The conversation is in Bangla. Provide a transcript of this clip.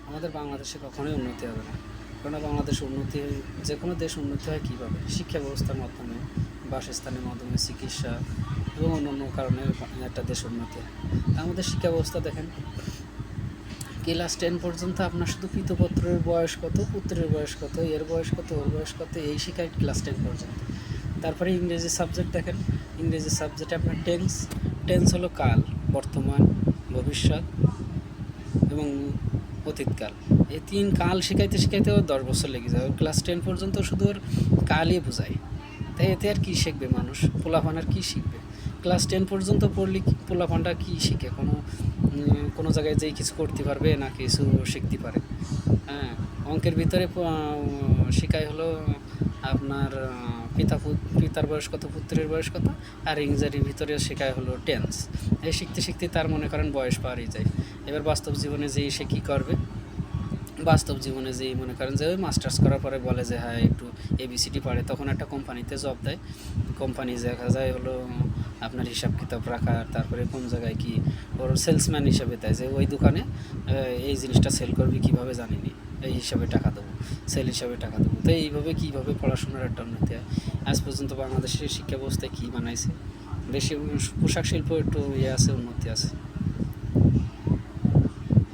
আমাদের বাংলাদেশে কখনোই উন্নতি হবে না। কেননা বাংলাদেশ উন্নতি, যে কোনো দেশ উন্নতি হয় কীভাবে? শিক্ষা ব্যবস্থার মাধ্যমে, বাসস্থানের মাধ্যমে, চিকিৎসা এবং অন্যান্য কারণে একটা দেশ উন্নতি হয়। আমাদের শিক্ষা ব্যবস্থা দেখেন, ক্লাস 10 পর্যন্ত আপনার শুধু পিতৃপুত্রের বয়স কত, পুত্রের বয়স কত, এর বয়স কত, ওর বয়স কত, এই শিখায় ক্লাস 10 পর্যন্ত। তারপরে ইংরেজি সাবজেক্ট দেখেন, ইংরেজি সাবজেক্টে আপনার টেন্স, টেন্স হলো কাল, বর্তমান, ভবিষ্যৎ এবং অতীতকাল। এই 3 কাল শিখাইতে শিখাইতে ওর 10 বছর লেগে যায়। ক্লাস 10 পর্যন্ত শুধু ওর কালই বোঝায়। তাই এতে আর কী শিখবে মানুষ? পোলাপান আর কী শিখবে? ক্লাস 10 পর্যন্ত পড়লে পোলাপানটা কী শিখে? কোনো জায়গায় যেই কিছু করতে পারবে না কিছু শিখতে পারে? হ্যাঁ, অঙ্কের ভিতরে শেখায় হলো আপনার পিতার বয়স কত, পুত্রের বয়স কত, আর ইংরেজির ভিতরে শেখায় হলো টেন্স। এই শিখতে শিখতে তার মনে করেন বয়স পারই যায়। এবার বাস্তব জীবনে যেই সে কী করবে? বাস্তব জীবনে যেই মনে করেন যে ওই মাস্টার্স করার পরে বলে যে হ্যাঁ একটু এবিসিডি পারে, তখন একটা কোম্পানিতে জব দেয়। কোম্পানি দেখা যায় হলো আপনার হিসাব কিতাব রাখার, তারপরে কোন জায়গায় কি ওর সেলসম্যান হিসাবে দেয় যে ওই দোকানে এই জিনিসটা সেল করবি কীভাবে জানিনি, এই হিসাবে টাকা দেবো, সেল হিসাবে টাকা দেবো। তো এইভাবে কীভাবে পড়াশোনার একটা উন্নতি হয়? আজ পর্যন্ত বাংলাদেশের শিক্ষা ব্যবস্থায় কী বানাইছে? বেশি পোশাক শিল্প একটু আছে, উন্নতি আছে।